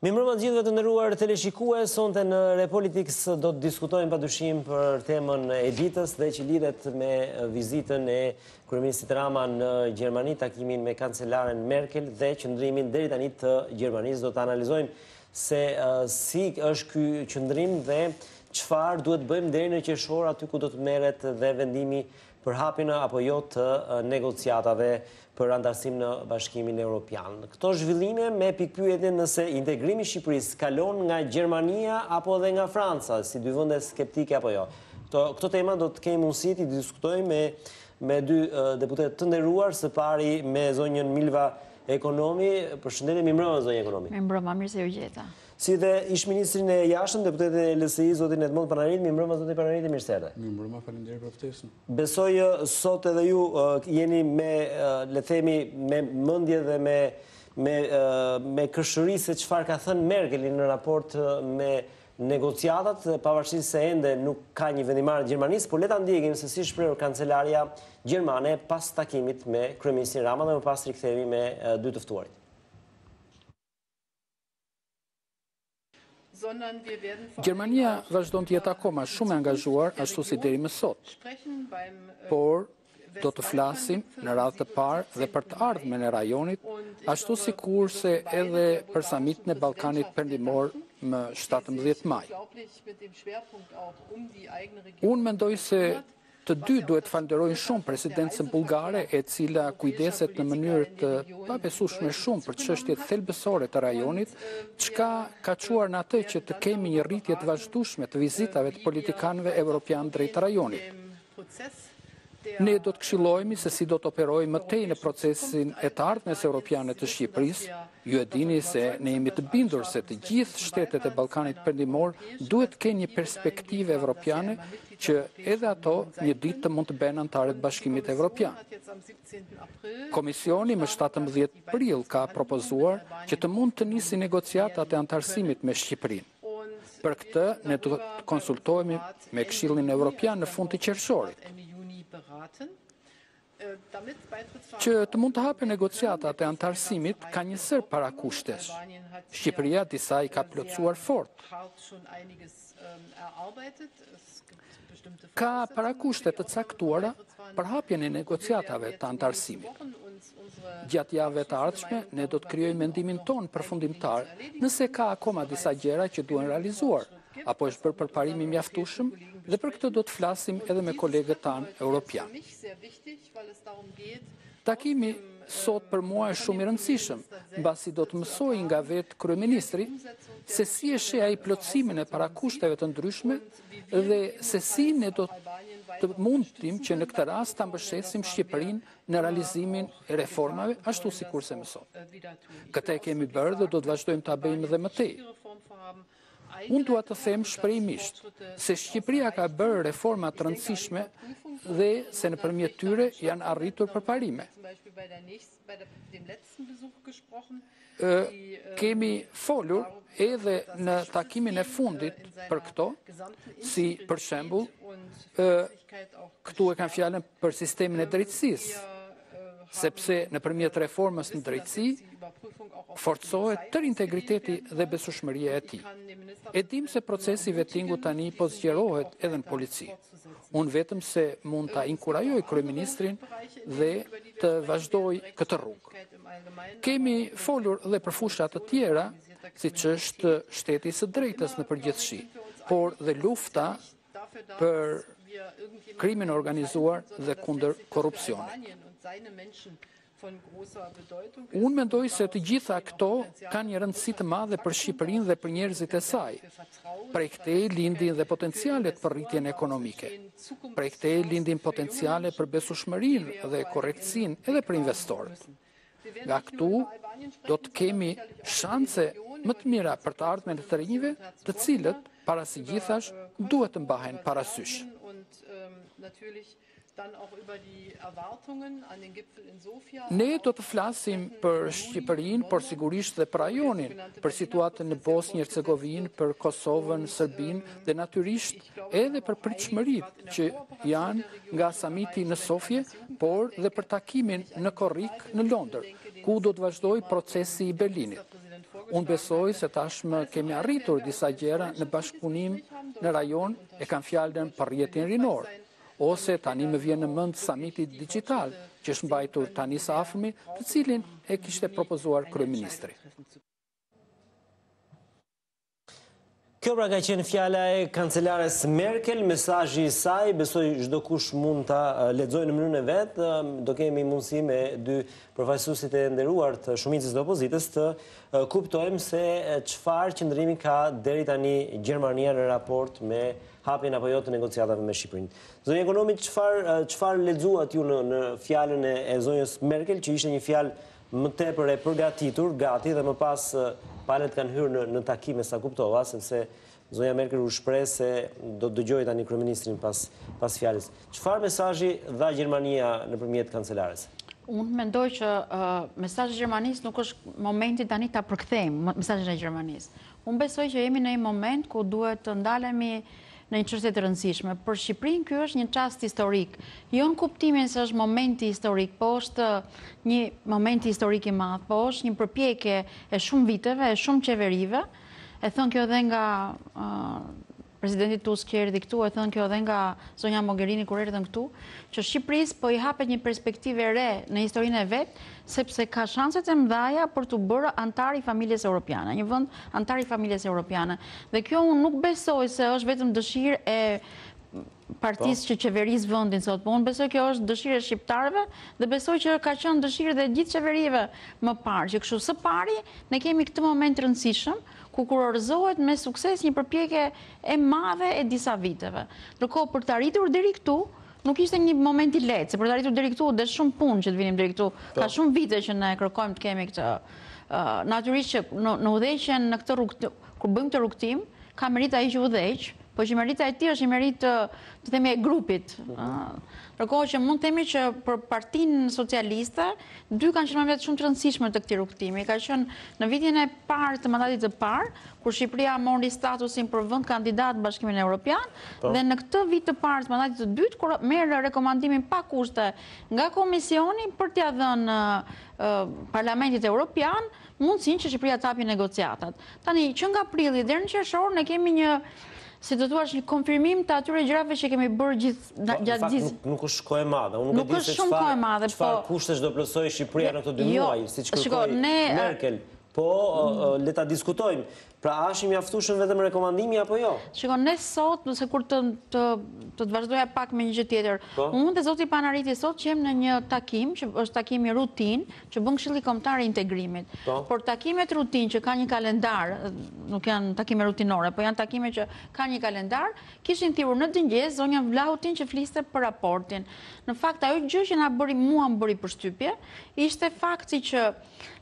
Mirëmbrëma të gjithëve të nderuar teleshikues, sonte në Repolitix do të diskutojmë padyshim për temën e ditës dhe që lidhet me vizitën e kryeministit Rama në Gjermani, takimin me kancelaren Merkel dhe qëndrimin deri tani të Gjermanisë. Do të analizojmë se si është ky qëndrim dhe çfarë duhet bëjmë deri në qershor, aty ku do të merret dhe vendimi për hapjen apo jo të negociatave për antarësim në Bashkimin Evropian. Këto zhvillime me pikpyetjen nëse integrimi i Shqipërisë kalon nga Gjermania apo edhe nga Franca, si dy vende skeptike apo jo. Këto tema do të kemi mundësi të diskutojmë me dy deputet të nderuar, së pari me zonjën Milva Ekonomi. Përshëndetje, mirëmbrëma zonjë Ekonomi. Mirëmbrëma, mirë se u gjeta. Si dhe ish-ministrin e jashtëm, deputeti e LSI, zotin Edmond Panarit. Mirëmbrëma zoti Panarit, mirë se erdhe. Mirëmbrëma, faleminderit për ftesën. Besoj sot edhe ju jeni me, le themi, me mendje dhe me këshëri se çfarë ka thënë Merkeli në raport me negociatat, pavarësisht se ende nuk ka një vendimarrje të Gjermanisë, por le ta ndjekim se si shprehur kancelaria gjermane pas takimit me kryeministin Rama dhe më pas rikthehemi me dy të ftuarit. Gjermania vazhdon të jetë akoma shumë e angazhuar ashtu si deri më sot. Por do të flasim në radhë të parë dhe për të ardhmen e rajonit, ashtu sikurse edhe për samitin e Ballkanit Perëndimor më 17 maj. Unë mendoj se të dy duhet falenderojnë shumë presidencën bullgare, e cila kujdeset në mënyrë të pabesueshme shumë për çështjet thelbësore të rajonit, çka ka çuar në atë që të kemi një rritje të vazhdueshme të vizitave të politikanëve evropian drejt rajonit. Ne do të këshillojmë se si do të operojmë më tej në procesin e të ardhmes europiane të Shqipërisë. Ju e dini se ne jemi të bindur se të gjithë shtetet e Ballkanit Perëndimor duhet të kenë një perspektive evropiane që edhe ato një ditë të mund të bëhen antarë të Bashkimit Evropian. Komisioni më 17 prill ka propozuar që të mund të nisi negociatat e antarësimit me Shqipërinë. Për këtë ne do të konsultohemi me Këshillin Evropian në fund të qershorit. Që të mund të hapen negociatat e antarësimit ka një sër parakushtes. Shqipëria disa i ka plotësuar fort. Ka parakushte të caktuara për hapjen e negociatave të antarësimit. Gjatë javëve të ardhshme, ne do të krijojmë mendimin ton përfundimtar nëse ka akoma disa gjëra që duhen realizuar, apo është bërë përparimi mjaftueshëm, dhe për këtë do të flasim edhe me kolegët tanë europian. Takimi sot për mua është shumë i rëndësishëm, mbasi do të mësoj nga vetë kryeministri se si e sheh ai plotësimin e parakushteve të ndryshme dhe se si ne do të mundim që në këtë rast ta mbështesim Shqipërinë në realizimin e reformave ashtu sikurse më sot. Këtë e kemi bërë dhe do të vazhdojmë ta bëjmë edhe më tej. Unë dua të them shprehimisht se Shqipëria ka bërë reforma të rëndësishme dhe se nëpërmjet tyre janë arritur përparime. Kemi folur edhe në takimin e fundit për këto, si për shembull, këtu e kam fjalën për sistemin e drejtësisë, sepse nëpërmjet reformës në drejtësi forcohet tërë integriteti dhe besueshmëria e tij. E dim se procesi vettingu tani po zgjerohet edhe në polici. Unë vetëm se mund ta inkurajoj kryeministrin dhe të vazhdoj këtë rrugë. Kemi folur dhe për fusha të tjera, siç është shteti i së drejtës në përgjithësi, por dhe lufta për krimin organizuar dhe kundër korrupsionit. Unë mendoj se të gjitha këto kanë një rëndësi të madhe për Shqipërinë dhe për njerëzit e saj. Prej këtej lindin dhe potencialet për rritjen ekonomike. Prej këtej lindin potenciale për besueshmërinë dhe korrektësinë edhe për investorët. Nga këtu do të kemi shanse më të mira për të ardhmen e të rinjve, të cilët para së gjithash duhet të mbahen parasysh. Ne do të flasim për Shqipërinë, por sigurisht dhe për rajonin, për situatën në Bosnjë Hercegovinë, për Kosovën, Serbinë dhe natyrisht edhe për pritshmëritë që janë nga samiti në Sofje, por dhe për takimin në Korrik në Londër, ku do të vazhdojë procesi i Berlinit. Unë besoj se tashmë kemi arritur disa gjëra në bashkëpunim në rajon e kanë fjalën për rrjetin rinor. Ose tani më vjen në mend samiti digital, që është mbajtur tani së afërmi, të cilin e kishte propozuar kryeministri. Kjo pra ka qenë fjala e kancelares Merkel, mesazhi i saj, besoj çdo kush mund ta lexojë në mënyrën e vet. Do kemi mundësi me dy përfaqësuesit e nderuar të shumicës të opozitës të kuptojmë se çfarë qëndrimi ka deri tani Gjermania në raport me hapjen apo jo të negociatave me Shqipërinë. Zonja Ekonomi, çfarë lexuat ju në fjalën e zonjës Merkel, që ishte një fjalë më tepër e përgatitur, gati, dhe më pas palët kanë hyrë në takime, sa kuptova, sepse zonja Merkel u shpreh se do të dëgjojë tani kryeministrin pas fjalës. Çfarë mesazhi dha Gjermania nëpërmjet kancelares? Unë mendoj që mesazhi i Gjermanisë nuk është momenti tani ta përkthejmë mesazhin e Gjermanisë. Unë besoj që jemi në një moment ku duhet të ndalemi në një çështje të rëndësishme. Për Shqipërinë ky është një çast historik. Jo në kuptimin se është momenti historik, po është një moment historik i madh, po është një përpjekje e shumë viteve, e shumë qeverive. E thënë kjo edhe nga presidenti Tusk që erdhi këtu, e thënë kjo edhe nga zonja Mogherini kur erdhën këtu, që Shqipërisë po i hapet një perspektive re në historinë e vet, sepse ka shanset e mëdha për të bërë antar i familjes europiane, një vend antar i familjes europiane. Dhe kjo unë nuk besoj se është vetëm dëshirë e partisë që qeveris vendin sot, po unë besoj kjo është dëshirë e shqiptarëve dhe besoj që ka qenë dëshirë dhe gjithë qeverive më parë, që kështu së pari ne kemi këtë moment rëndësishëm ku kurorëzohet me sukses një përpjekje e madhe e disa viteve. Ndërkohë për të arritur deri këtu nuk ishte një moment i lehtë, se për të arritur deri këtu dhe shumë punë që të vinim deri këtu. Ka shumë vite që ne kërkojmë të kemi këtë. Natyrisht që në udhëheqjen në këtë rrugë, kur bëjmë këtë rrugtim, ka merit ai që udhëheq, po që merita e tij është një merit të themi e grupit. Ndërkohë që mund të themi që për Partinë Socialiste, dy kanë qenë vetë shumë të rëndësishme të këtij rrugtimi. Ka qenë në vitin e parë të mandatit të parë, kur Shqipëria mori statusin për vend kandidat në Bashkimin Evropian, dhe në këtë vit të parë të mandatit të dytë, kur merr rekomandimin pa kushte nga Komisioni për t'ia dhënë Parlamentit Evropian mundësinë që Shqipëria të hapë negociatat. Tani që nga prilli deri në qershor ne kemi një, si të thuash, një konfirmim të atyre gjërave që kemi bërë gjatë gjithë. Nuk është kohë e madhe. Unë nuk e di se çfarë kushtesh do plotësoj Shqipëria në këto 2 muaj, siç kërkoi Merkel. Po le ta diskutojmë. Pra është i mjaftueshëm vetëm rekomandimi apo jo? Shikon, ne sot, nëse kur të vazhdoja pak me një gjë tjetër, unë dhe zoti Panariti sot që jem në një takim, që është takimi rutin, që bën Këshilli Kombëtar i Integrimit. Por takimet rutin që ka një kalendar, nuk janë takime rutinore, po janë takime që ka një kalendar, kishin thirrur në dëngjes zonja Vlahutin që fliste për raportin. Në fakt, ajo gjë që mua më bëri përshtypje, ishte fakti që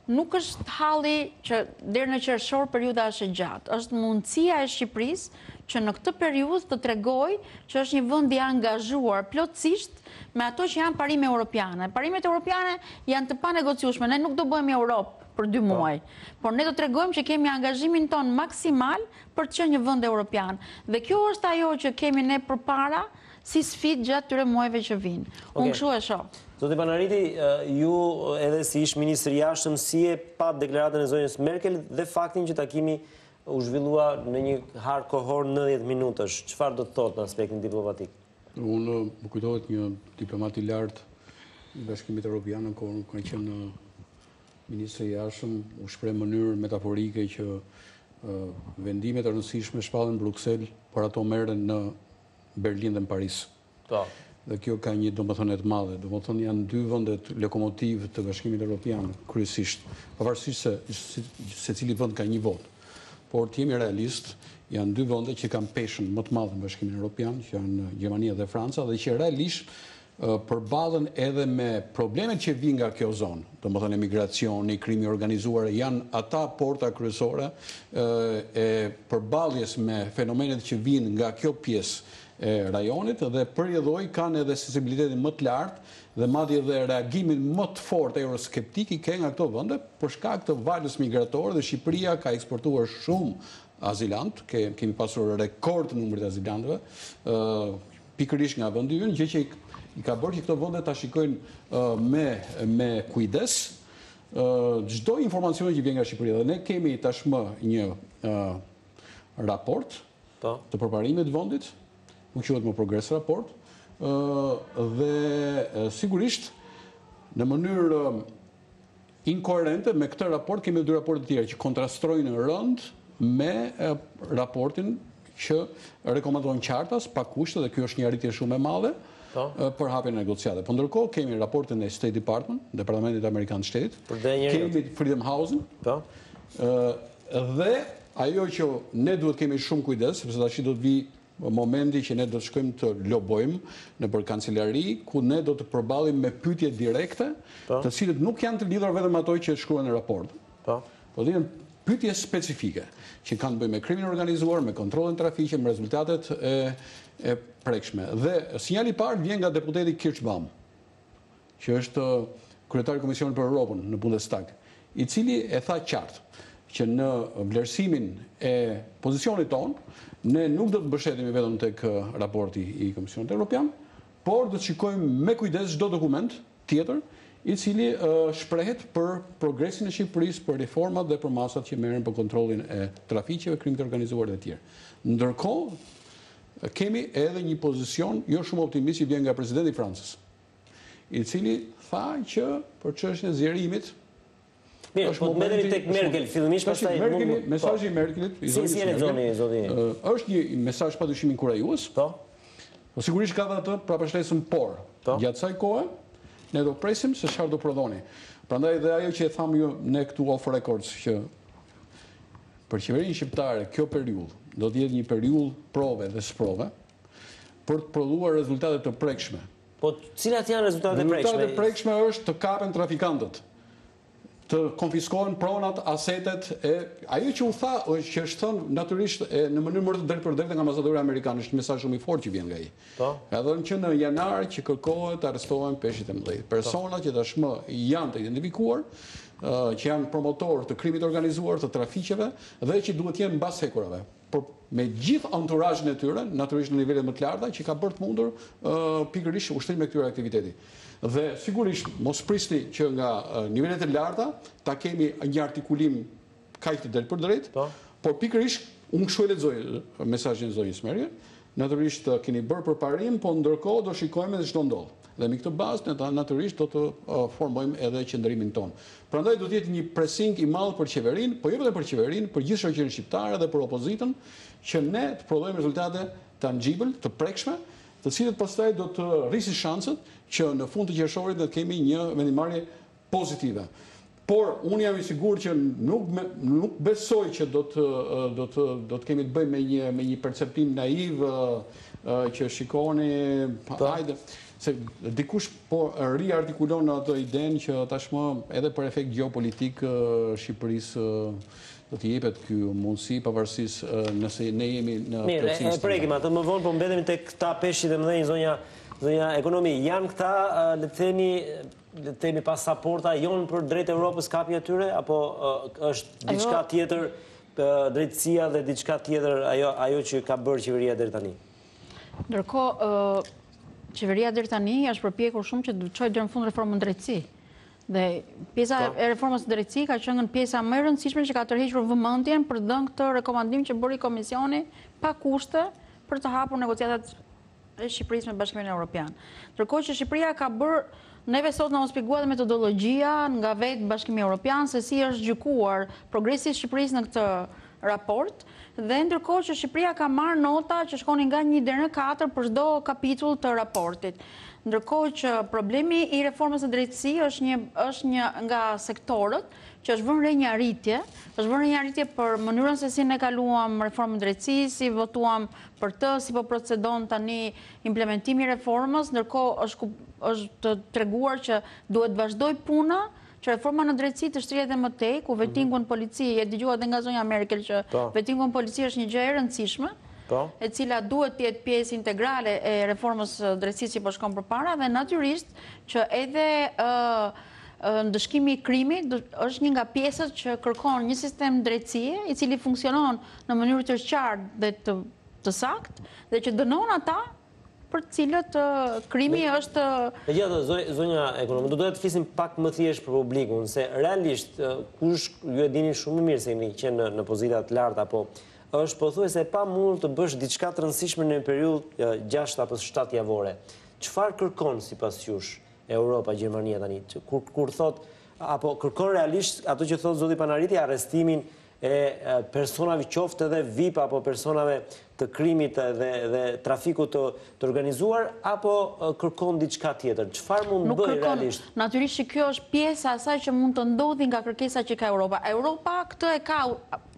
nuk është halli që deri në qershor periudha është e gjatë. Është mundësia e Shqipërisë që në këtë periudhë të tregojë që është një vend i angazhuar plotësisht me ato që janë parime europiane. Parimet europiane janë të panegociueshme. Ne nuk do bëhemi Europë për 2 muaj, por ne do t'tregojmë që kemi angazhimin ton maksimal për të qenë një vend europian. Dhe kjo është ajo që kemi ne përpara si sfidë gjatë këtyre muajve që vinë. Unë kështu e shoh. Zoti Panariti, ju edhe si ish ministër i jashtëm, si e pat deklaratën e zonjës Merkel dhe faktin që takimi u zhvillua në një harë kohor 90 minutash. Çfarë do të thotë në aspektin diplomatik? Unë më kujtohet një diplomat i lartë i Bashkimit Evropian në kohën kur ka qenë ministër i jashtëm, u shpreh në mënyrë metaforike që vendimet e rëndësishme shpallen në Bruksel, por ato merren në Berlin dhe në Paris. Dhe kjo ka një domethënie të madhe. Domethënë janë 2 vendet lokomotiv të Bashkimit Evropian kryesisht, pavarësisht se secili vend ka një votë. Por të jemi realist, janë 2 vende që kanë peshën më të madhe në Bashkimin Evropian, që janë Gjermania dhe Franca, dhe që realisht përballen edhe me problemet që vijnë nga kjo zonë. Domethënë emigracioni, krimi organizuar, janë ata porta kryesore e përballjes me fenomenet që vijnë nga kjo pjesë e rajonit, dhe përjedhoj kanë edhe sensibilitetin më të lartë dhe madje edhe reagimin më të fortë euroskeptik i ke nga këto vende për shkak të valës migratore, dhe Shqipëria ka eksportuar shumë azilant, kemi pasur rekord numrit azilantëve, pikërisht nga vendi ynë, gjë që i ka bërë që këto vende ta shikojnë me kujdes çdo informacion që vjen nga Shqipëria. Dhe ne kemi tashmë një raport të përparimit të vendit, nuk quhet më progres raport, dhe sigurisht në mënyrë inkoherente me këtë raport kemi dy raporte të tjera që kontrastrojnë rënd me raportin që rekomandojnë qartas pa kushte, dhe kjo është një arritje shumë e madhe për hapjen e negociate. Po ndërkohë kemi raportin e State Department, Departamentit Amerikan të Shtetit, kemi Freedom House-in, dhe ajo që ne duhet kemi shumë kujdes, sepse tash do të vi momenti që ne do të shkojmë të lobojmë në për kancelari, ku ne do të përballim me pyetje direkte, të cilët nuk janë të lidhur vetëm ato që shkruhen në raport. Po të jenë pyetje specifike që kanë të bëjnë me krimin organizuar, me kontrollin trafiqe, me rezultatet e prekshme. Dhe sinjali i parë vjen nga deputeti Kirchbaum, që është kryetari i Komisionit për Europën në Bundestag, i cili e tha qartë që në vlerësimin e pozicionit tonë, ne nuk do të mbështetemi vetëm tek raporti i Komisionit Evropian, por do të shikojmë me kujdes çdo dokument tjetër i cili shprehet për progresin e Shqipërisë, për reformat dhe për masat që merren për kontrollin e trafiqeve, krimit organizuar dhe të tjerë. Ndërkohë, kemi edhe një pozicion jo shumë optimist që vjen nga presidenti i Francës, i cili tha që për çështjen e zgjerimit mirë, po të merremi tek Merkel, fillimisht pastaj mesazhi i Merkelit, është një mesazh padyshim inkurajues. Po sigurisht ka dhe atë prapashtesën por. Gjatë kësaj kohe ne do presim se çfarë do prodhoni. Prandaj dhe ajo që e thamë ju ne këtu off records, që për qeverinë shqiptare kjo periudhë do të jetë një periudhë prove dhe sprove për të prodhuar rezultate të prekshme. Po cilat janë rezultatet e prekshme? Rezultatet e prekshme është të kapen trafikantët, të konfiskohen pronat, asetet, ajo që u tha, që është thënë natyrisht në mënyrë më të drejtë për drejtë nga ambasadori amerikan, është një mesazh shumë i fortë që vjen nga ai. Ka thënë që në janar që kërkohet të arrestohen peshqit e mëdhenj. Persona që tashmë janë të identifikuar, që janë promotorë të krimit organizuar, të trafiqeve dhe që duhet jenë mbas hekurave. Por me gjithë anturażhin e tyre, natyrisht në nivele më të larta, që ka bërë të mundur pikërisht ushtrimin e këtyre aktiviteti. Dhe sigurisht mos prisni që nga nivelet e larta ta kemi një artikulim kaq të drejtë për drejtë, por pikërisht unë kështu e lexoj mesazhin e zonjës Merkel. Natyrisht keni bërë përparim, po ndërkohë do shikojmë se ç'do ndodh. Dhe me këtë bazë ne natyrisht do të formojmë edhe qendrimin tonë. Prandaj do të jetë një pressing i madh për qeverinë, po jo vetëm për qeverinë, për gjithë shoqërinë shqiptare dhe për opozitën, që ne të prodhojmë rezultate tangible, të prekshme, të cilët pastaj do të rrisin shanset që në fund të qershorit do të kemi një vendimarrje pozitive. Por unë jam i sigurt që nuk besoj që do të kemi të bëjmë me një perceptim naiv që shikoni, hajde, se dikush po riartikulon atë idenë që tashmë edhe për efekt gjeopolitik Shqipërisë do t'i jepet ky mundësi pavarësisht nëse ne jemi në plotësim. Mirë, e prekim atë më vonë, po mbetemi tek këta peshqit e mëdhenj, zonja ekonomi. Janë këta, le të themi pasaporta jonë për drejt Europës kapi atyre, apo është diçka tjetër drejtësia dhe diçka tjetër ajo që ka bërë qeveria deri tani? Ndërkohë, qeveria deri tani është përpjekur shumë që të çojë deri në fund reformën drejtësi. Dhe pjesa e reformës së drejtësisë ka qenë pjesa më e rëndësishme që ka tërhequr vëmendjen për dhënë këtë rekomandim që bëri komisioni pa kushte për të hapur negociatat e Shqipërisë me Bashkimin Evropian. Ndërkohë që Shqipëria ka bërë, neve sot na u shpjegua dhe metodologjia nga vetë Bashkimi Evropian se si është gjykuar progresi i Shqipërisë në këtë raport, dhe ndërkohë që Shqipëria ka marrë nota që shkonin nga 1 deri në 4 për çdo kapitull të raportit. Ndërkohë që problemi i reformës së drejtësisë është një nga sektorët që është vënë re një arritje për mënyrën se si ne kaluam reformën drejtësisë, si votuam për të, si po procedon tani implementimi i reformës, ndërkohë është treguar që duhet vazhdoj puna që reforma në drejtësi të shtrihet më tej, ku vettingu në polici, e dëgjua edhe nga zonja Merkel që vettingu në polici është një gjë e rëndësishme, e cila duhet të jetë pjesë integrale e reformës drejtësisë që po shkon përpara, dhe natyrisht që edhe ndëshkimi i krimit është një nga pjesët që kërkon një sistem drejtësie i cili funksionon në mënyrë të qartë dhe të saktë, dhe që dënon ata për cilët krimi është... Zonja ekonomi, do të flisim pak më thjesht për publikun, se realisht, kush ju e dini shumë mirë se jeni qenë në pozitat larta, apo është pothuajse pa mund të bësh diçka të rëndësishme në një periudhë 6 apo 7 javore. Çfarë kërkon sipas jush Europa, Gjermania tani? Kur thot apo kërkon realisht ato që thot zoti Panariti, arrestimin e personave qoftë edhe VIP apo personave të krimit dhe trafikut të organizuar, apo kërkon diçka tjetër? Çfarë mund bëj realisht? Natyrisht që kjo është pjesa e asaj që mund të ndodhi nga kërkesa që ka Europa. Europa këtë e ka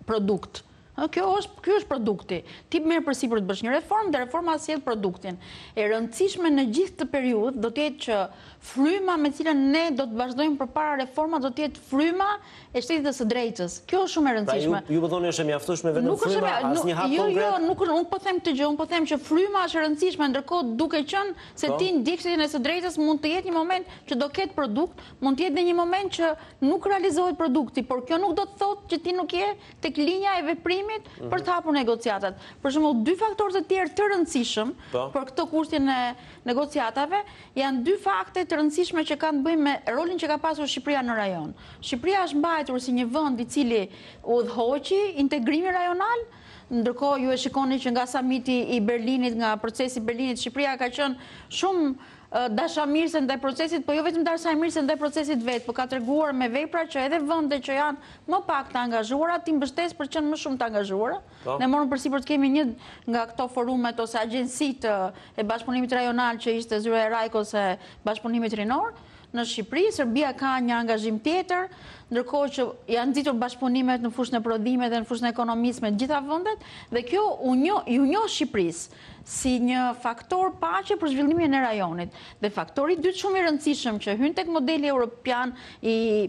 produkt. Kjo është produkti. Ti merr përsipër të bësh një reformë, dhe reforma sjell produktin. E rëndësishme në gjithë këtë periudhë do të jetë që fryma me cilën ne do të vazhdojmë përpara reforma do të jetë fryma e shtetit të së drejtës. Kjo është shumë e rëndësishme. Pra ju po thoni është e mjaftueshme vetëm fryma, asnjë hap konkret? Jo, nuk po them këtë gjë, unë po them që fryma është e rëndësishme, ndërkohë duke qenë se ti ndjek shtetin e së drejtës mund të jetë një moment që do ketë produkt, mund të jetë një moment që nuk realizohet produkti, por kjo nuk do të thotë që ti nuk je tek linja e veprimit për të hapur negociatat. Për shembull, dy faktorë të tjerë të rëndësishëm për këtë kushtin e negociatave janë dy fakte të rëndësishme që kanë të bëjnë me rolin që ka pasur Shqipëria në rajon. Shqipëria është mbajtur si një vend i cili udhëhoqi integrimi rajonal, ndërkohë ju e shikoni që nga samiti i Berlinit, nga procesi i Berlinit, Shqipëria ka qenë shumë dashamirëse ndaj procesit, po jo vetëm dashamirëse ndaj procesit vetë, po ka treguar me vepra që edhe vende që janë më pak të angazhuara, ti mbështes për qenë më shumë të angazhuara. Ne morëm përsipër të kemi një nga këto forumet ose agjensitë e bashkëpunimit rajonal që ishte zyra e Rajkos e bashkëpunimit rinor. Në Shqipëri, Serbia ka një angazhim tjetër, ndërkohë që janë nxitur bashkëpunimet në fushën e prodhimit dhe në fushën e ekonomisë me të gjitha vendet, dhe kjo ju njoh Shqipërisë si një faktor paqe për zhvillimin e rajonit. Dhe faktori i dytë shumë i rëndësishëm që hyn tek modeli evropian i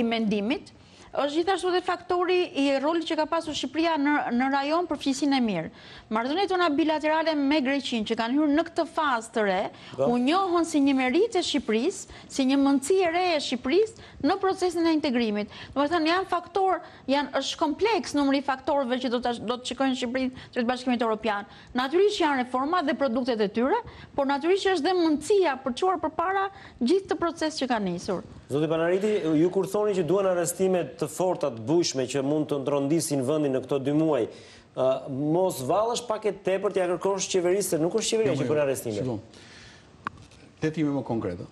mendimit, është gjithashtu dhe faktori i rolit që ka pasur Shqipëria në rajon për fqinjësinë e mirë. Marrëdhëniet tona bilaterale me Greqinë që kanë hyrë në këtë fazë të re, u njohën si një meritë e Shqipërisë, si një mundësi e re e Shqipërisë në procesin e integrimit. Domethënë janë faktor, është kompleks numri i faktorëve që do të shikojnë Shqipërinë drejt Bashkimit Evropian. Natyrisht janë reforma dhe produktet e tyre, por natyrisht është dhe mundësia për çuar përpara gjithë të proces që ka nisur. Zoti Panariti, ju kur thoni që duan arrestime të forta të bujshme që mund të ndrondisin vendin në këto 2 muaj, mos vallësh pak e tepër t'ia kërkosh qeverisë, nuk është qeveria që bën arrestime. Tetime më konkrete.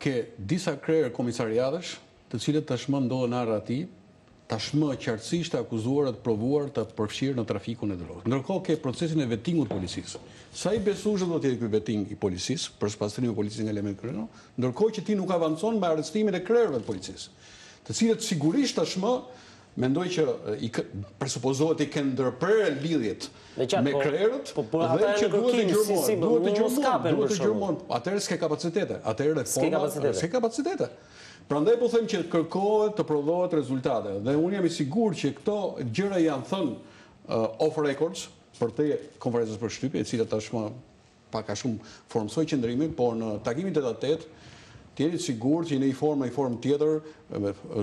Ke disa krerë komisariatësh, të cilët tashmë ndodhen narrativ, tashmë qartësisht të akuzuar të provuar të përfshirë në trafikun e drogës. Ndërkohë ke procesin e vettingut të policisë. Sa i besueshëm do të jetë ky vetting i policisë për shpastrimin e policisë nga element kryesor, ndërkohë që ti nuk avancon me arrestimin e krerëve të policisë, të cilët sigurisht tashmë mendoj që presupozohet i kanë ndërprerë lidhjet me krerët dhe që duhet të gjurmohen. Atëherë s'ke kapacitete. Atëherë s'ke kapacitete. Prandaj po them që kërkohet të prodhohet rezultate. Dhe unë jam i sigurt që këto gjëra janë thënë off records për të konferencës për shtypje, e cila tashmë pak a shumë formsoi qendrimin, por në takimin 8-8 të jeni sigurt që në një formë tjetër,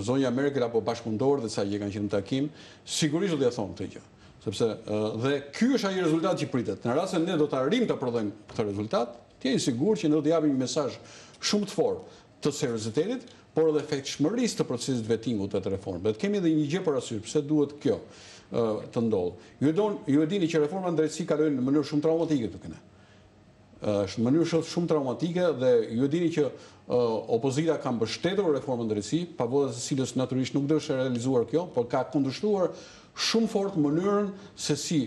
zonja Merkel apo bashkëpunëtorët dhe sa që kanë qenë në takim, sigurisht do t'ia thonë këtë gjë. Sepse dhe ky është ai rezultat që pritet. Në rast se ne do të arrijmë të prodhojmë këtë rezultat, të jeni sigurt që ne do të japim një mesazh shumë të fortë të seriozitetit, por edhe efektshmërisë të procesit vettingut të reformës. Dhe kemi edhe një gjë parasysh, pse duhet kjo të ndodhë. Ju e dini që reforma në drejtësi kalojnë në mënyrë shumë traumatike këtu këne. Është në mënyrë shumë traumatike dhe ju e dini që opozita ka mbështetur reformën në drejtësi, pavotë se cilës natyrisht nuk do të realizuar kjo, por ka kundërshtuar shumë fort mënyrën se si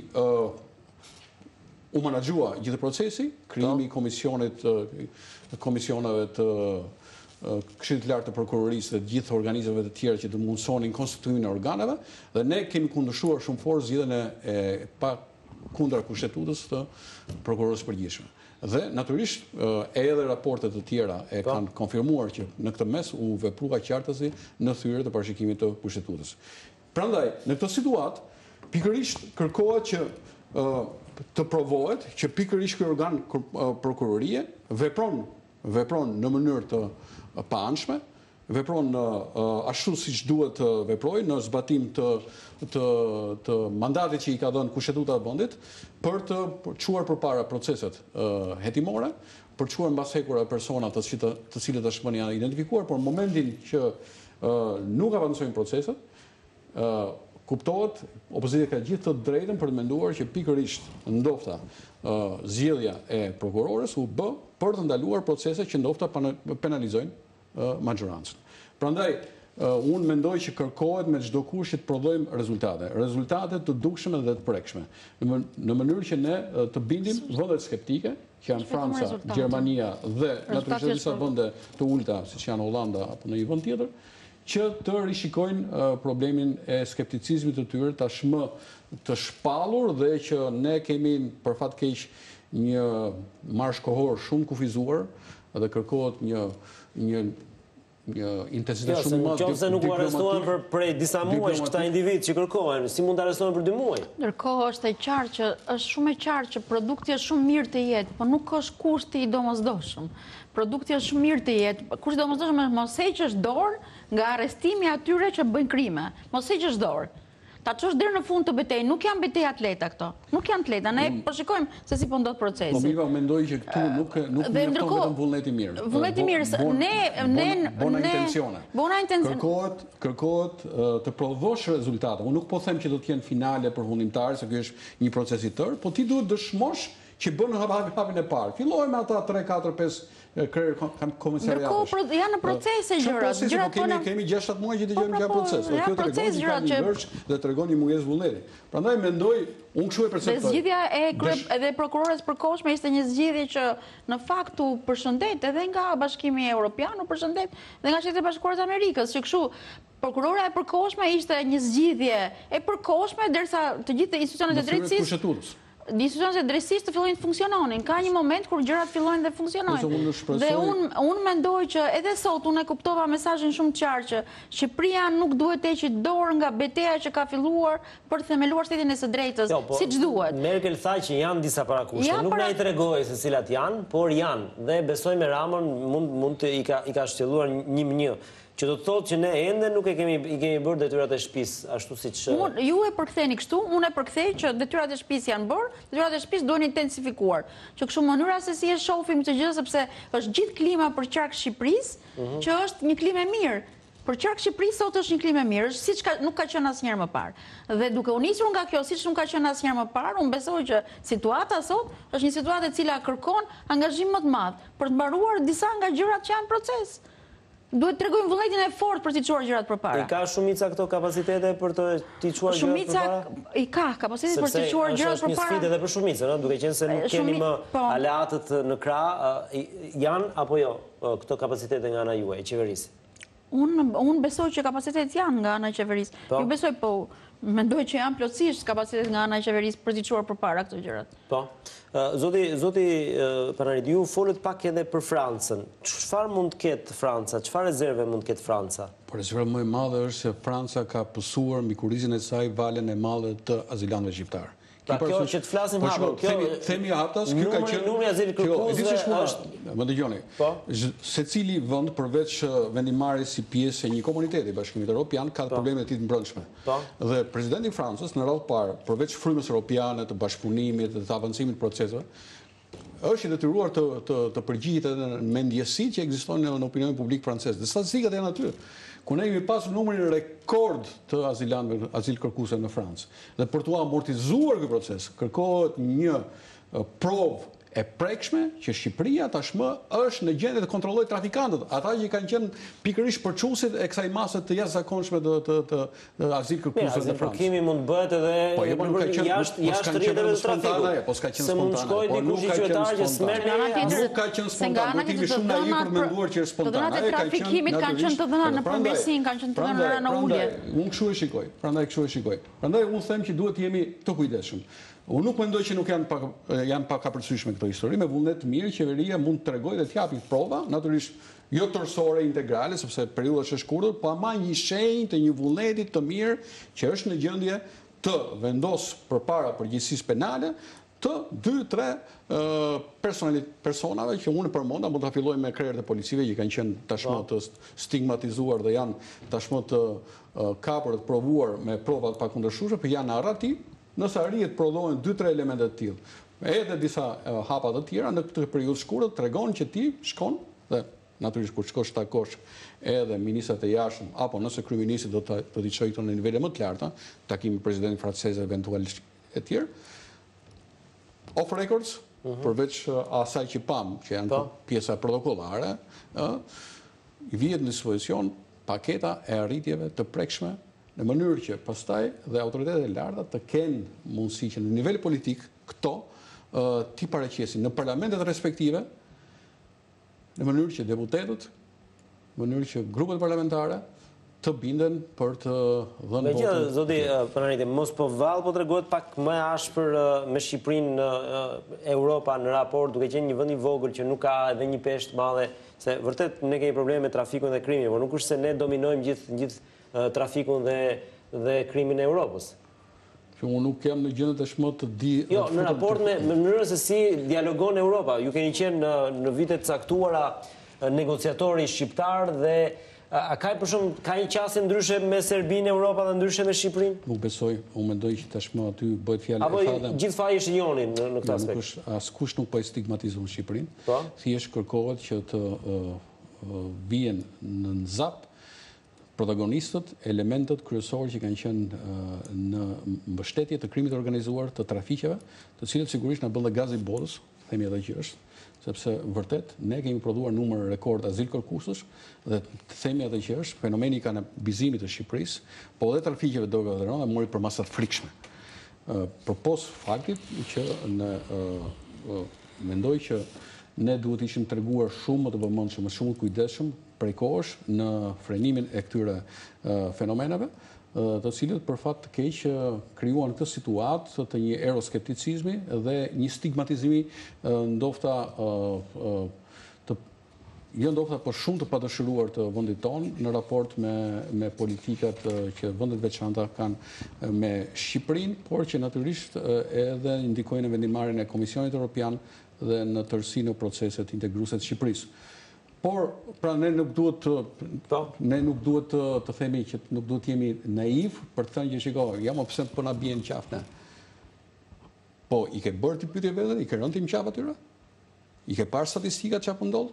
u menaxhua gjithë procesi, krijimi i komisioneve të Këshillit të Lartë të Prokurorisë dhe të gjithë organizmeve të tjera që të mundsonin konstituimin e organeve, dhe ne kemi kundërshtuar shumë fort zgjedhjen e pa kundra kushtetutës të prokurorës përgjithshme. Dhe natyrisht edhe raportet të tjera e kanë konfirmuar që në këtë mes u veprua qartësi në thyrje të parashikimit të kushtetues. Prandaj, në këtë situatë, pikërisht kërkohet që të provohet që pikërisht ky organ prokurorie vepron në mënyrë të paanshme, vepron ashtu siç duhet të veprojë në zbatim të mandatit që i ka dhënë kushtetuta e vendit për të çuar përpara proceset hetimore, për të çuar mbas hekura persona të cilët tashmë janë identifikuar, por në momentin që nuk avancojnë proceset, kuptohet, opozita ka gjithë të drejtën për të menduar që pikërisht ndofta zgjedhja e prokurores u bë për të ndaluar procese që ndofta penalizojnë maggjorancën. Prandaj, unë mendoj që kërkohet me çdo kusht që të prodhojmë rezultate të dukshme dhe të prekshme, në mënyrë që ne të bindim vendet skeptike, që janë Franca, Gjermania dhe natyrisht disa vende të ulta, siç janë Hollanda apo në një vend tjetër, që të rishikojnë problemin e skepticizmit të tyre tashmë të shpallur dhe që ne kemi për fat keq një marsh kohor shumë kufizuar dhe kërkohet një intensitet shumë i madh. Nëse nuk u arrestuan për prej disa muajsh këta individ që kërkohen, si mund të arrestohen për 2 muaj? Ndërkohë është shumë e qartë që produkti është shumë mirë të jetë, por nuk është kushti i domosdoshëm. Produkti është shumë mirë të jetë, kushti i domosdoshëm është mos heqësh dorë nga arrestimi atyre që bëjnë krime. Mos heqësh dorë. Ta çosh deri në fund të betejë, nuk janë betejë atleta këto. Nuk janë atleta, ne po shikojmë se si po ndodh procesi. Po mirë, mendoj që këtu nuk mjafton vetëm vullneti mirë. Vullneti mirë, bona intencione. Kërkohet të prodhosh rezultate. Unë nuk po them që do të jenë finale për hundimtarë, se ky është një proces i tërë, po ti duhet dëshmosh që bën hapin e parë. Fillojmë me ata 3, 4, 5 krerë komisariatësh. Ndërkohë janë në procese gjërat. Kemi 6-7 muaj që dëgjojmë që proces. Kjo tregon që ka një ngërç dhe tregon një mungesë vullneti. Prandaj mendoj, unë kështu e perceptoj. Zgjidhja edhe prokurores përkohshme ishte një zgjidhje që në fakt u përshëndet edhe nga Bashkimi Evropian, u përshëndet dhe nga Shtetet e Bashkuara të Amerikës, që kështu prokurora e përkohshme ishte një zgjidhje e përkohshme derisa të gjithë institucionet e drejtësisë institucionet e drejtësisë të fillojnë të funksiononin. Ka një moment kur gjërat fillojnë dhe funksionojnë. Dhe unë mendoj që edhe sot unë e kuptova mesazhin shumë qartë që Shqipëria nuk duhet të heqë dorë nga betejë që ka filluar për të themeluar shtetin e së drejtës, siç duhet. Merkel tha që janë disa parakushte, nuk na i tregoi se cilat janë, por janë. Dhe besoj me Ramën mund të i ka shtjelluar 1-1. Që do të thotë që ne ende nuk i kemi bërë detyrat e shtëpisë ashtu siç ju e përktheni kështu, unë e përkthej që detyrat e shtëpisë janë bërë, detyrat e shtëpisë duhen intensifikuar. Që kështu mënyra se si e shohim të gjë, sepse është gjithë klima për qark Shqipërisë, që është një klimë e mirë. Për qark Shqipërisë sot është një klimë e mirë, siç nuk ka qenë asnjëherë më parë. Dhe duke u nisur nga kjo, siç nuk ka qenë asnjëherë më parë, unë besoj që situata sot është një situatë e cila kërkon angazhim më të madh për të mbaruar disa nga gjërat që janë proces. Duhet të tregojmë vullnetin e fortë për t'i çuar gjërat përpara. I ka shumica këto kapacitete për të t'i çuar gjërat përpara? I ka kapacitete për t'i çuar gjërat përpara. Sepse është një sfidë edhe për shumicën, duke qenë se nuk keni më aleatët në krah, janë apo jo këto kapacitete nga ana juaj, e qeverisë? Unë besoj që kapacitetet janë nga ana e qeverisë. Ju besoj, po mendoj që janë plotësisht kapacitetet nga ana e qeverisë për t'i çuar përpara këto gjërat. Po. Zoti Panarit, ju folët pak edhe për Francën. Çfarë mund të ketë Franca? Çfarë rezerve mund të ketë Franca? Po rezerva më e madhe është se Franca ka pësuar mbi kurrizin e saj valën e madhe të azilantëve shqiptar. Pra kjo që të flasim hapur, themi haptas, kjo ka qenë numri azil kërkuesve është. Më dëgjoni. Secili vend përveç vendimarrjes si pjesë e një komuniteti Bashkimit Evropian ka probleme të tij të brendshme. Dhe presidenti i Francës në radhë parë, përveç frymës europiane të bashkëpunimit dhe të avancimit të proceseve, është i detyruar të përgjigjet edhe në mendjesi që ekzistojnë në opinionin publik francez. Dhe statistikat janë aty. Ku ne kemi pasur numrin rekord të azilantëve, azil kërkuesve në Francë. Dhe për t'u amortizuar ky proces, kërkohet një provë e prekshme që Shqipëria tashmë është në gjendje të kontrollojë trafikantët, ata që kanë qenë pikërisht përçuesit e kësaj mase të jashtëzakonshme të azil kërkuesve në Francë. Kimi mund bëhet edhe jashtë rrjeteve të trafikut. Po s'ka qenë spontane. Se mund shkojë dikush i qytetar që s'merr nuk ka qenë spontane. Kemi shumë naiv për menduar që është spontane. Të dhënat e trafikimit kanë qenë të dhëna në përmbajtësinë, kanë qenë të dhëna në ulje. Unë kështu e shikoj. Prandaj unë them që duhet jemi të kujdesshëm. Unë nuk mendoj që nuk janë pa kapërcyeshme këto histori, me vullnet të mirë qeveria mund të tregojë dhe t'japi prova, natyrisht jo tërësore integrale, sepse periudha është e shkurtër, po ama një shenjë të një vullneti të mirë që është në gjendje të vendos përpara përgjegjësisë penale të 2-3 personave që unë përmonda, mund të filloj me krerët e policive që kanë qenë tashmë të stigmatizuar dhe janë tashmë të kapur të provuar me provat pakundërshueshme, por janë arrati nëse arrihet prodhohen 2-3 elemente të tillë. Edhe disa hapa të tjera në këtë periudhë shkurtër tregon që ti shkon dhe natyrisht kur shkosh takosh edhe ministrat e jashtëm apo nëse kryeministri do të t'i çojë këto në nivele më të larta, takimi me presidentin francez eventualisht e tjerë. Off records, përveç asaj që pam, që janë pjesa protokollare, i vihet në dispozicion paketa e arritjeve të prekshme në mënyrë që pastaj dhe autoritetet e larta të kenë mundësi që në nivel politik këto ti paraqesin në parlamentet respektive, në mënyrë që deputetët, në mënyrë që grupet parlamentare të binden për të dhënë votën. Me zoti Praniti, mos po vallë po tregohet pak më ashpër me Shqipërinë në Europa në raport, duke qenë një vend i vogël që nuk ka edhe një peshë të madhe, se vërtet ne kemi probleme me trafikun dhe krimin, por nuk është se ne dominojmë gjithë trafikun dhe krimin e Europës. Që unë nuk jam në gjendje tashmë të di... Jo, në raport me mënyrën se si dialogon Europa. Ju keni qenë në vitet caktuara negociatori shqiptar dhe ka një qasje ndryshe me Serbinë, Europa dhe ndryshe me Shqipërinë? Nuk besoj, unë mendoj që tashmë aty bëhet fjalë e fadem. Apo gjithë faji është njëri në këtë aspekt? Askush nuk po e stigmatizon Shqipërinë. Thjesht kërkohet që të vijen në zap protagonistët, elementët kryesorë që kanë qenë në mbështetje të krimit organizuar të trafiqeve, të cilët sigurisht na bën dhe gazi botës, themi edhe që është, sepse vërtet ne kemi prodhuar numër rekord azil kërkuesësh dhe themi edhe që është fenomeni i kanabizimit të Shqipërisë, po edhe trafiqeve droga dhe droga mori për masa të frikshme. Përpos faktit që mendoj që ne duhet ishim treguar shumë më të vëmendshëm, shumë të kujdesshëm prej kohësh në frenimin e këtyre fenomeneve, të cilët për fat të keq krijuan këtë situatë të një euroskepticizmi dhe një stigmatizimi ndoshta por shumë të padëshiruar të vendit tonë në raport me politikat që vendet veçanta kanë me Shqipërinë, por që natyrisht edhe ndikojnë në vendimarrjen e Komisionit Evropian dhe në tërësi në proceset integruese të Shqipërisë. Por, pra ne nuk duhet të themi që nuk duhet jemi naiv për të thënë që shiko, ja më pse po na bien qafë ne. Po, i ke bërë ti pyetje vetë, i ke rënë ti në qafë atyre? I ke parë statistikat çfarë po ndodh?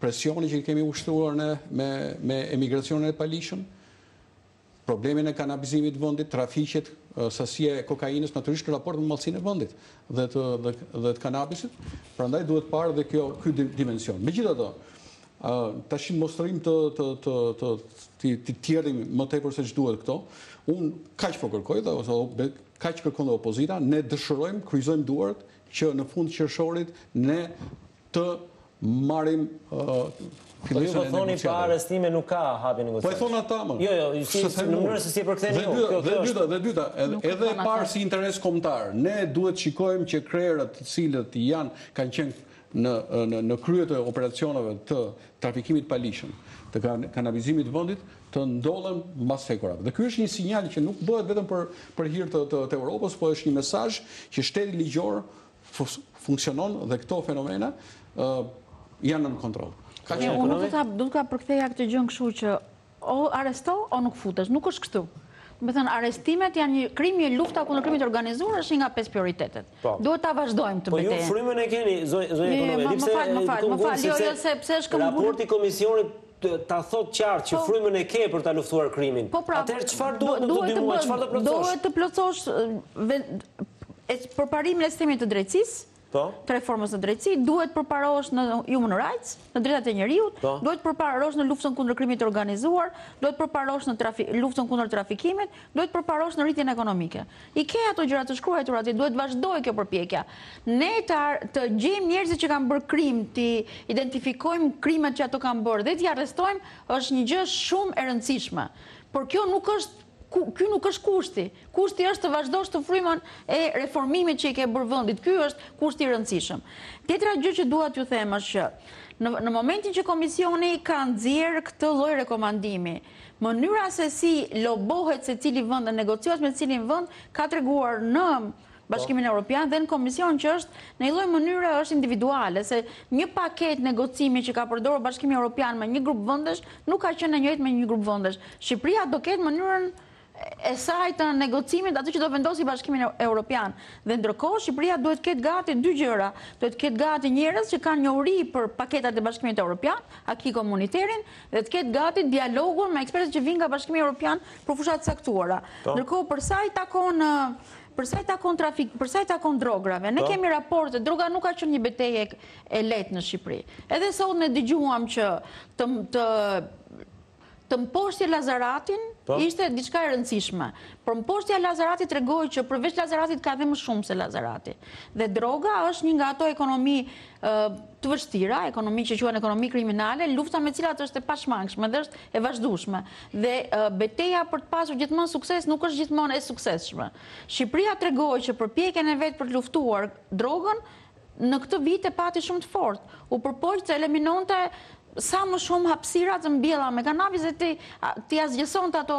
Presioni që kemi ushtruar ne me emigracionin e palishëm, problemin e kanabizimit të vendit, trafiqet, sasia e kokainës, natyrisht në raport me mallësinë e vendit dhe të kanabisit, prandaj duhet parë dhe ky dimension. Megjithatë, tash mostrim të tjerrim më tepër se ç'duhet këto. Unë kaq po kërkoj dhe kaq kërkon dhe opozita, ne dëshirojmë, kryqëzojmë duart që në fund të qershorit ne të marrim Po ju po thoni pa arestime nuk ka hapje negociatë. Po e thon ata më. Jo, në mënyrë se si e përktheni ju. Dhe dyta, edhe e parë si interes kombëtar. Ne duhet shikojmë që krerët të cilët kanë qenë në krye të operacioneve të trafikimit palishëm, të kanabizimit të vendit, të ndodhen mbas hekurave. Dhe ky është një sinjal që nuk bëhet vetëm për hir të Europës, po është një mesazh që shteti ligjor funksionon dhe këto fenomena janë në kontroll. Unë do të përktheja këtë gjë kështu që o aresto o nuk futesh, nuk është kështu. Me thënë, arestimet janë një krimi, lufta kundër krimit të organizuar është një nga 5 prioritetet. Duhet ta vazhdojmë këtë betejë. Po ju frymën e keni, zonjë ekonomi. Më fal, jo, sepse është këmbur. Raporti komisionit ta thot qartë që frymën e ke për ta luftuar krimin. Atëherë çfarë duhet në të dy muaj, çfarë do plotësosh? Duhet të plotësosh përparimin e sistemit të drejtësisë, të reformës në drejtësi, duhet përparosh në human rights, në drejtat e njeriut, duhet përparosh në luftën kundër krimit të organizuar, duhet përparosh në luftën kundër trafikimit, duhet përparosh në rritjen ekonomike. I ke ato gjëra të shkruara aty, duhet vazhdoj kjo përpjekja. Ne të gjejmë njerëzit që kanë bërë krim, të identifikojmë krimet që ato kanë bërë dhe t'i arrestojmë, është një gjë shumë e rëndësishme. Por kjo nuk është kushti. Kushti është të vazhdosh të frymën e reformimit që i ke bërë vendit. Ky është kushti i rëndësishëm. Tjetra gjë që dua t'ju them është që në momentin që komisioni ka nxjerrë këtë lloj rekomandimi, mënyra se si lobohet se cili vend dhe negociohet me cilin vend ka treguar në Bashkimin Evropian dhe në Komision që është në një lloj mënyre është individuale, se një paket negocimi që ka përdorur Bashkimi Evropian me një grup vendesh nuk ka qenë e njëjtë me një grup vendesh. Shqipëria do ketë mënyrën e saj të negocimit atë që do vendosi Bashkimi Evropian. Dhe ndërkohë Shqipëria duhet të ketë gati dy gjëra. Duhet të ketë gati njerëz që kanë njohuri për paketat e Bashkimit Evropian, aki komuniterin, dhe të ketë gati dialogun me ekspertët që vinë nga Bashkimi Evropian për fushat të caktuara. Ndërkohë për sa i takon drograve, ne kemi raporte, droga nuk ka qenë një betejë e lehtë në Shqipëri. Edhe sot ne dëgjuam që të mposhtje Lazaratin ishte diçka e rëndësishme. Por mposhtja Lazaratit tregoi që përveç Lazaratit ka dhe më shumë se Lazarati. Dhe droga është një nga ato ekonomi të vështira, ekonomi që quhen ekonomi kriminale, lufta me cilat është e pashmangshme dhe është e vazhdueshme. Dhe betejë për të pasur gjithmonë sukses nuk është gjithmonë e suksesshme. Shqipëria tregoi që përpjekjen e vet për të luftuar drogën në këtë vit e pati shumë të fortë. U përpoq të eliminonte sa më shumë hapësirat të mbjella me kanabis dhe ti asgjësonte ato.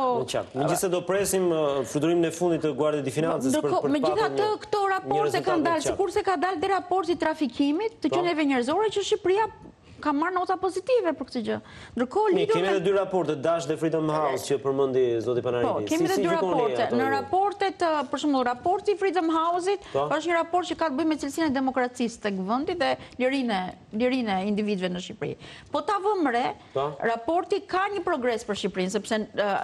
Megjithëse do presim fluturimin e fundit të Guardia di Financës për të patur. Megjithatë këto raporte kanë dalë, sikurse ka dalë dhe raporti i trafikimit të qenieve njerëzore që Shqipëria ka marrë nota pozitive për këtë gjë. Ndërkohë kemi edhe dy raporte, Dash dhe Freedom House që përmendi zoti Panariti. Po, kemi edhe dy raporte. Në raportet, për shembull, raporti i Freedom House-it është një raport që ka të bëjë me cilësinë e demokracisë tek vendi dhe lirinë e individëve në Shqipëri. Po ta vëmë re, raporti ka një progres për Shqipërinë, sepse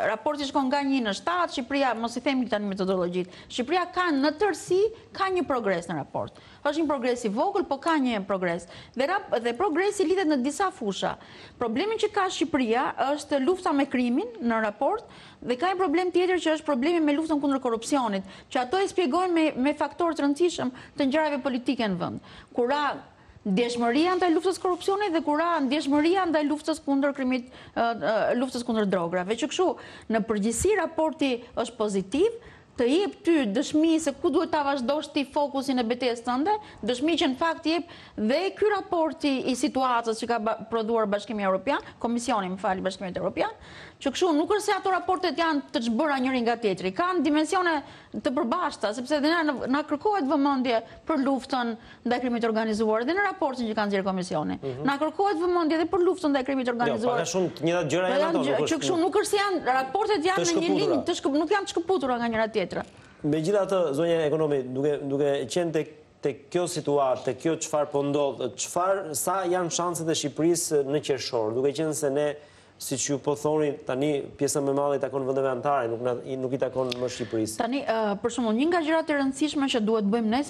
raporti shkon nga 1 në 7, Shqipëria, mos i themi tani metodologjit, Shqipëria ka në tërësi ka një progres në raport. Është një progres i vogël, po ka një progres. Dhe progresi lidhet në disa fusha. Problemin që ka Shqipëria është lufta me krimin në raport dhe ka një problem tjetër që është problemi me luftën kundër korrupsionit, që ato e shpjegojnë me faktorë të rëndësishëm të ngjarjeve politike në vend. Kur ra ndjeshmëria ndaj luftës korrupsionit dhe kur ra ndjeshmëria ndaj luftës kundër krimit, luftës kundër drograve. Që kështu, në përgjithësi raporti është pozitiv, të jep ty dëshmi se ku duhet ta vazhdosh ti fokusin e betejës tënde, dëshmi që në fakt jep dhe ky raporti i situatës që ka prodhuar Bashkimi Evropian, Komisioni, më fali, Bashkimit Evropian, që kështu nuk është se ato raportet janë të çbëra njëri nga tjetri, kanë dimensione të përbashkëta, sepse dhe na kërkohet vëmendje për luftën ndaj krimit të organizuar dhe në raportin që kanë nxjerrë Komisioni. Na kërkohet vëmendje edhe për luftën ndaj krimit të organizuar. Jo, pa shumë të njëjtat gjëra janë ato. Që kështu nuk është se janë raportet janë në një linjë nuk janë të shkëputura nga njëra tjetra. Megjithatë, zonja Ekonomi, duke qenë te kjo situatë, te kjo çfarë po ndodh, sa janë shanset e Shqipërisë në qershor, duke qenë se ne, siç ju po thoni, tani pjesa më e madhe i takon vendeve anëtare, nuk i takon më Shqipërisë. Tani, për shembull, një nga gjërat e rëndësishme që duhet bëjmë ne,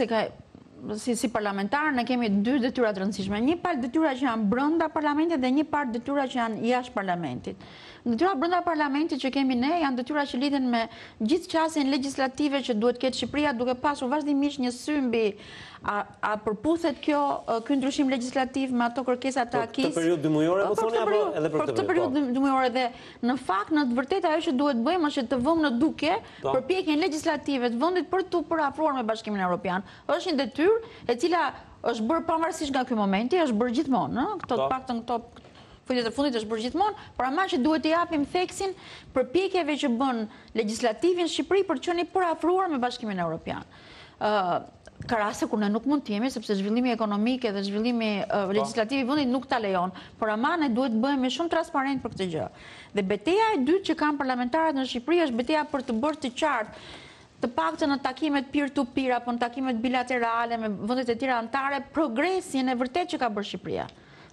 se si parlamentar ne kemi dy detyra të rëndësishme. Një palë detyra që janë brenda parlamentit dhe një palë detyra që janë jashtë parlamentit. Detyra brenda parlamentit që kemi ne janë detyra që lidhen me gjithë qasjen legjislative që duhet ketë Shqipëria, duke pasur vazhdimisht një sy mbi a përputhet ky ndryshim legjislativ me ato kërkesa të akis. Për këtë periudhë dymujore po thoni apo edhe për këtë periudhë dymujore dhe në fakt në të vërtetë ajo që duhet bëjmë është të vëmë në duke përpjekjen legjislative të vendit për të parafruar me Bashkimin Evropian. Është një detyrë e cila është bërë pavarësisht nga ky momenti, është bërë gjithmonë, të paktën këto fundit e fundit është bërë gjithmonë, por ama që duhet të japim theksin përpjekjeve që bën legjislativi në Shqipëri për të qenë i parafruar me Bashkimin Evropian. Ka raste kur ne nuk mund të jemi, sepse zhvillimi ekonomik dhe zhvillimi legjislativ i vendit nuk ta lejon, por ama ne duhet të bëhemi shumë transparent për këtë gjë. Dhe betejë e dytë që kanë parlamentarët në Shqipëri është betejë për të bërë të qartë, të paktën në takimet peer-to-peer apo në takimet bilaterale me vendet e tjera anëtare, progresin e vërtet që ka bërë Shqipëria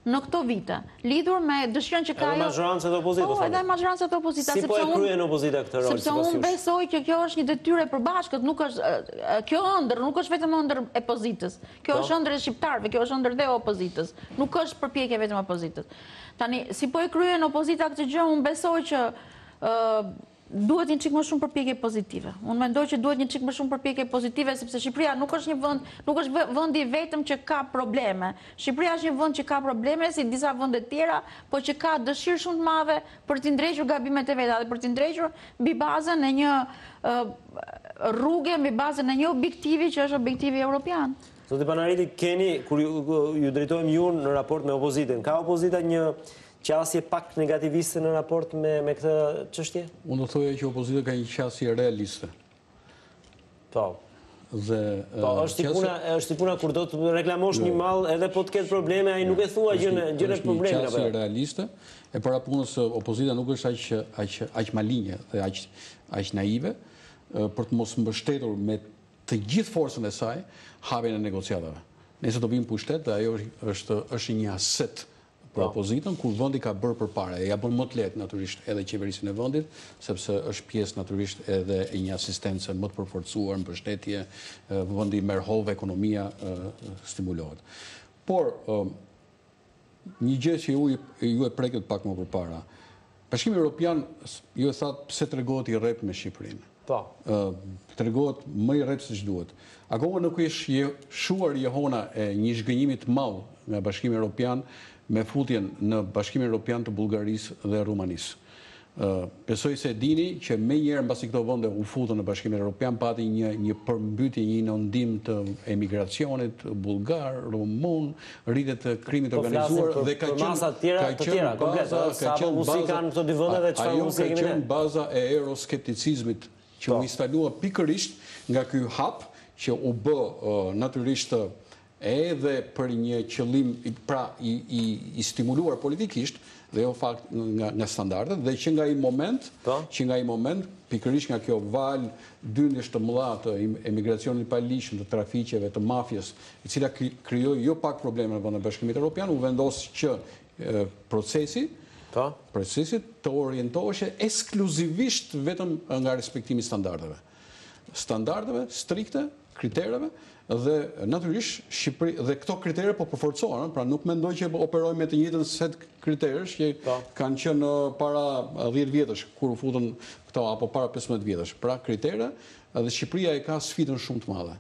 në këto vite, lidhur me dëshirën që ka edhe majorancët e opozitë. Po, edhe majorancët e opozitë. Si po e kryen opozita këtë rol? Sepse unë besoj që kjo është një detyrë e përbashkët, nuk është kjo ëndër, nuk është vetëm ëndër e opozitës. Kjo është ëndër e shqiptarëve, kjo është ëndër dhe opozitës. Nuk është përpjekje vetëm opozitës. Tani, si po e kryen opozita këtë gjë, unë besoj që duhet një çik më shumë përpjekje pozitive. Unë mendoj që duhet një çik më shumë përpjekje pozitive, sepse Shqipëria nuk është një vend, nuk është vendi vetëm që ka probleme. Shqipëria është një vend që ka probleme si disa vende të tjera, por që ka dëshirë shumë të madhe për të ndrejtur gabimet e veta dhe për të ndrejtur mbi bazën e një rruge, mbi bazën e një objektivi që është objektivi evropian. Zoti Panariti, keni, kur ju drejtojmë ju në raport me opozitën, ka opozita një qasje pak negativiste në raport me këtë çështje? Unë do thoja që opozita ka një qasje realiste. Po. është puna kur do të reklamosh një mall edhe po të ketë probleme, ai nuk e thua gjën e problemit apo. Është realiste, e para punës opozita nuk është aq malinje dhe aq naive për të mos mbështetur me të gjithë forcën e saj hapjen e negociatave. Nëse do vim pushtet, ajo është një aset për opozitën, kur vendi ka bërë përpara, ja bën më të lehtë natyrisht edhe qeverisjen e vendit, sepse është pjesë natyrisht edhe e një asistencë më të përforcuar, mbështetje, vendi merr hovë, ekonomia stimulohet. Por një gjë që ju e preket pak më përpara. Bashkimi Evropian, ju e thatë pse tregohet i rrep me Shqipërinë. Tregohet më i rrep siç duhet. Akoma nuk është shuar jehona e një zhgënjimi të madh nga Bashkimi Evropian me futjen në Bashkimin Evropian të Bullgarisë dhe Rumanisë. Besoj se dini që me njerë mbasi këto vende u futën në Bashkimin Evropian pati një përmbytje, një inondim të emigracionit bulgar, rumun, rritet të krimit organizuar dhe ka qenë baza e euroskepticizmit që u instalua pikërisht nga ky hap që u bë natyrisht edhe për një qëllim i stimuluar politikisht dhe jo fakt nga standardet dhe që nga i moment pikërisht nga kjo val dyndjesh të mëdha të emigracionit pa lishëm, të trafiqeve, të mafjes, e cila krijoi jo pak probleme në vendin e Bashkimit Evropian, u vendos që procesi të orientohej ekskluzivisht vetëm nga respektimi standardeve strikte, kritereve, dhe natyrisht Shqipëri dhe këto kritere po përforcohen, pra nuk mendoj që operojmë me të njëjtën set kriteresh që kanë qenë para 10 vjetësh kur u futën këto apo para 15 vjetësh. Pra kritere dhe Shqipëria e ka sfidën shumë të madhe.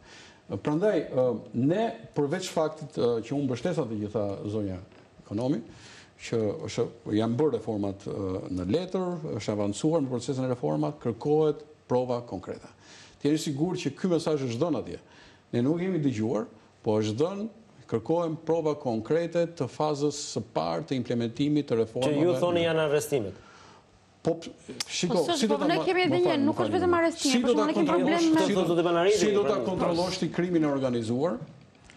Prandaj ne përveç faktit që unë mbështesa të gjitha zonja ekonomi, që janë bërë reformat në letër, është avancuar në procesin e reformat, kërkohet prova konkrete. Të jeni sigurt që ky mesazh është dhënë atje. Ne nuk jemi dëgjuar, po është dhënë, kërkojmë prova konkrete të fazës së parë të implementimit të reformave. Që ju thoni janë arrestimet. Po, shiko, si do ta ne kemi edhe një, nuk është vetëm arrestimi, por ne kemi problem me si do ta kontrollosh ti krimin e organizuar?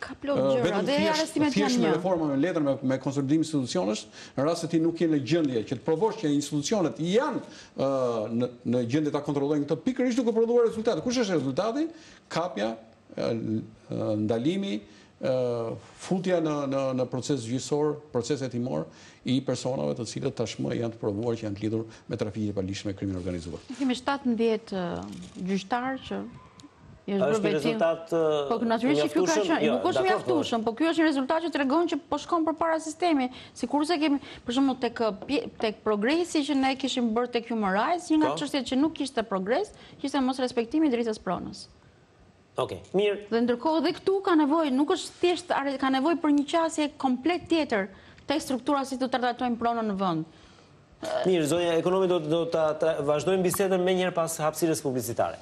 Ka plot gjëra, dhe arrestimet janë me reforma me letër me konsolidim institucionesh, në rast se ti nuk je në gjendje që të provosh që institucionet janë në gjendje ta kontrollojnë këtë, pikërisht duke prodhuar rezultate. Kush është rezultati? Kapja, ndalimi, futja në proces gjyqësor, proces hetimor i personave të cilët tashmë janë të provuar që janë të lidhur me trafikin e palishëm me krimin organizuar. Kemi 17 gjyqtarë që është një rezultat mjaftueshëm? Nuk është mjaftueshëm, po ky është një rezultat që tregon që po shkon përpara sistemi. Sikurse kemi, për shembull, tek progresi që ne kishim bërë tek Human Rights, një nga çështjet që nuk kishte progres, kishte mos respektimi i drejtës pronës. Okej, mirë. Dhe ndërkohë dhe këtu ka nevojë, nuk është thjesht ka nevojë për një qasje komplet tjetër tek struktura si të trajtojmë pronën në vend. Mirë, zonja ekonomi do ta vazhdojmë bisedën më njëherë pas hapësirës publicitare.